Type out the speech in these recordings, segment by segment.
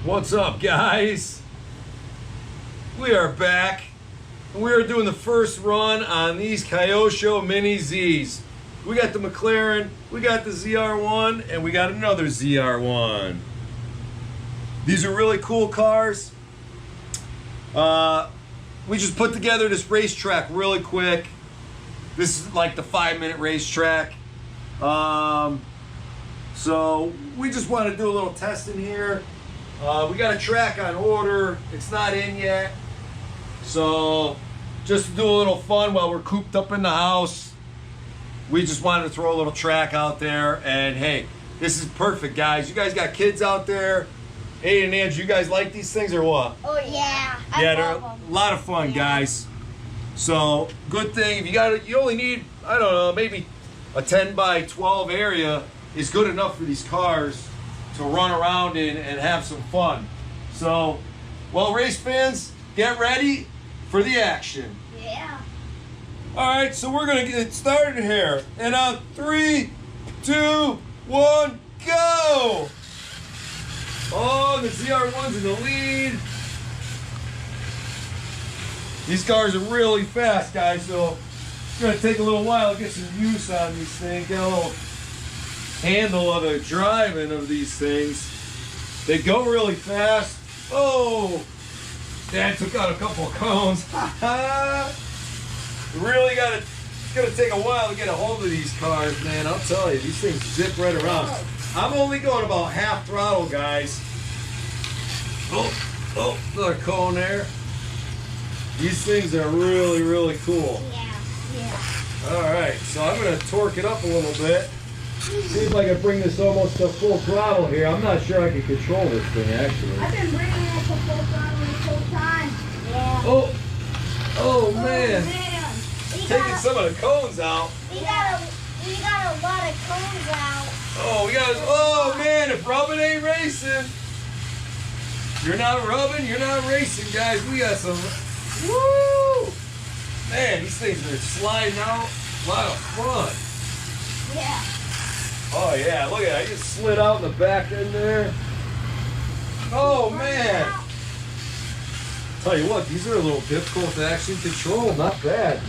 What's up, guys? We are back. We are doing the first run on these Kyosho Mini-Zs. We got the McLaren, we got the ZR1, and we got another ZR1. These are really cool cars. We just put together this racetrack really quick. This is like the 5-minute racetrack. So we just want to do a little testing here. We got a track on order. It's not in yet. So just to do a little fun while we're cooped up in the house, we just wanted to throw a little track out there. And hey, this is perfect, guys. You guys got kids out there. Hey, and Andrew, you guys like these things or what? Oh yeah. Yeah, they're a lot of fun, guys. So good thing if you only need, I don't know, maybe a 10 by 12 area is good enough for these cars to run around in and have some fun. So, well, race fans, get ready for the action. Yeah. All right, so we're gonna get started here. And on 3, 2, 1, go! Oh, the ZR1's in the lead. These cars are really fast, guys, so it's gonna take a little while to get some use on these things, get a little handle of the driving of these things. They go really fast. Oh, Dad took out a couple of cones. Really it's gonna take a while to get a hold of these cars, man. I'll tell you, these things zip right around. I'm only going about half throttle, guys. Oh, another cone there. These things are really, really cool. Yeah. All right, so I'm gonna torque it up a little bit. See if I can bring this almost to full throttle here. I'm not sure I can control this thing, actually. I've been bringing it to full throttle this whole time. Yeah. Oh man. Taking some of the cones out. We got a lot of cones out. Oh man, if rubbing ain't racing. You're not rubbing, you're not racing, guys. We got some, woo! Man, these things are sliding out. A lot of fun. Yeah. Oh yeah, look at that. I just slid out in the back end there. Oh man. Tell you what, these are a little difficult to actually control. Not bad.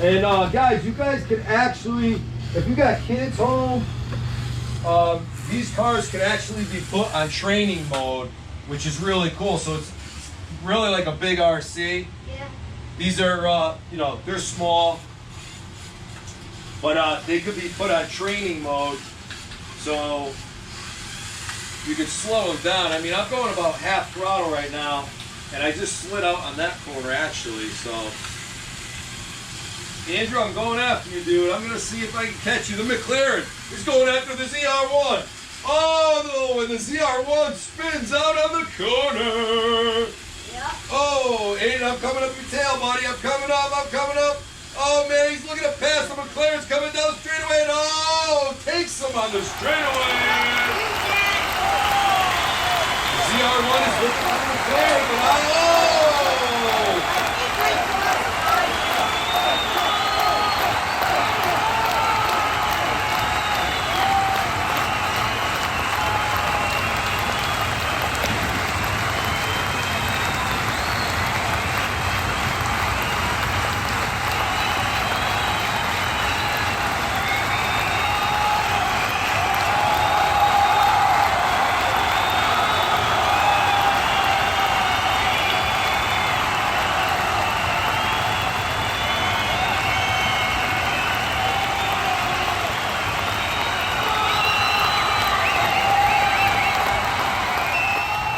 And guys, you guys can actually, if you got kids home, these cars can actually be put on training mode, which is really cool. So it's really like a big RC. Yeah. These are, they're small, but they could be put on training mode. So you can slow them down. I mean, I'm going about half throttle right now, and I just slid out on that corner actually. So, Andrew, I'm going after you, dude. I'm gonna see if I can catch you. The McLaren is going after the ZR1. Oh no! And the ZR1 spins out on the corner. Yep. Oh, Aiden, I'm coming up your tail, buddy. I'm coming up. Oh man, he's looking to pass the McLaren's coming down the straightaway. And oh, takes him on the straightaway. The ZR1 is looking for the McLaren, but oh!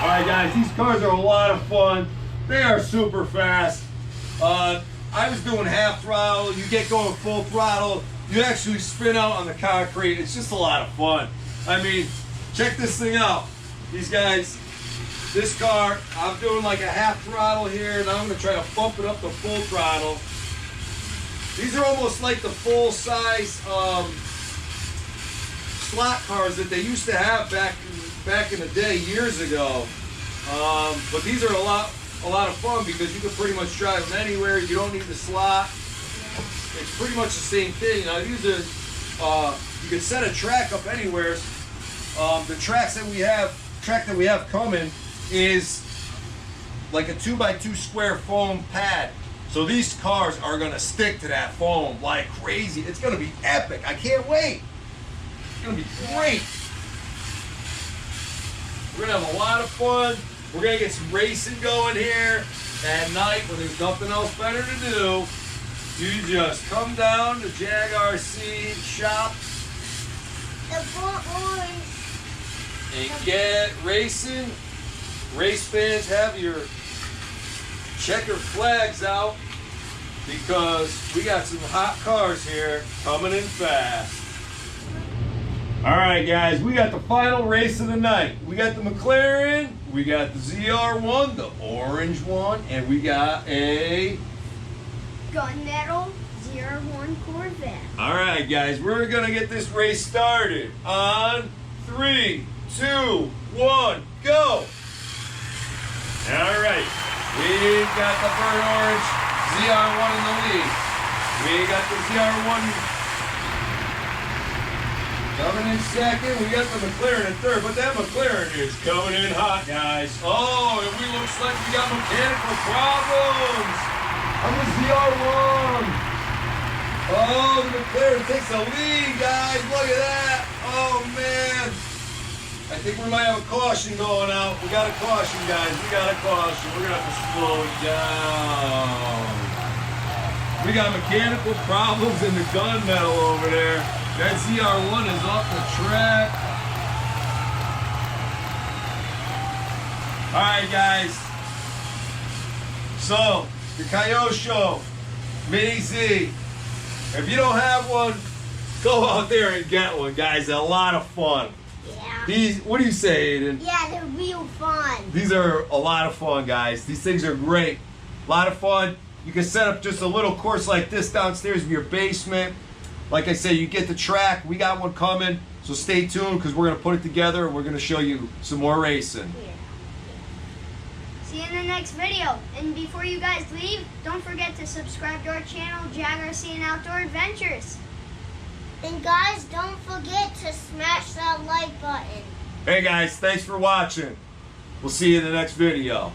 Alright guys, these cars are a lot of fun. They are super fast. I was doing half throttle, you get going full throttle, you actually spin out on the concrete. It's just a lot of fun. I mean, check this thing out. These guys, this car, I'm doing like a half throttle here, and I'm going to try to bump it up to full throttle. These are almost like the full size slot cars that they used to have back in the day, years ago. But these are a lot of fun because you can pretty much drive them anywhere. You don't need the slot. It's pretty much the same thing. Now these are, you can set a track up anywhere. The track that we have coming is like a 2x2 square foam pad. So these cars are gonna stick to that foam like crazy. It's gonna be epic. I can't wait. It's gonna be great. We're gonna have a lot of fun. We're gonna get some racing going here at night when there's nothing else better to do. You just come down to Jag RC shop and get racing. Race fans, have your checker flags out because we got some hot cars here coming in fast. All right, guys, we got the final race of the night. We got the McLaren, we got the ZR1, the orange one, and we got a Gunmetal ZR1 Corvette. All right, guys, we're gonna get this race started on 3, 2, 1, go. All right, we've got the burnt orange ZR1 in the lead. We got the ZR1 coming in second. We got the McLaren in third, but that McLaren is coming in hot, guys. Oh, and we looks like we got mechanical problems on the ZR1. Oh, the McLaren takes the lead, guys. Look at that. Oh, man. I think we might have a caution going out. We got a caution, guys. We got a caution. We're going to have to slow it down. We got mechanical problems in the gunmetal over there. That ZR1 is off the track. All right, guys. So, the Kyosho Mini-Z. If you don't have one, go out there and get one, guys. They're a lot of fun. Yeah. What do you say, Aiden? Yeah, they're real fun. These are a lot of fun, guys. These things are great. A lot of fun. You can set up just a little course like this downstairs in your basement. Like I said, you get the track. We got one coming, so stay tuned because we're going to put it together and we're going to show you some more racing. Yeah. See you in the next video. And before you guys leave, don't forget to subscribe to our channel, Jag RC and Outdoor Adventures. And guys, don't forget to smash that like button. Hey guys, thanks for watching. We'll see you in the next video.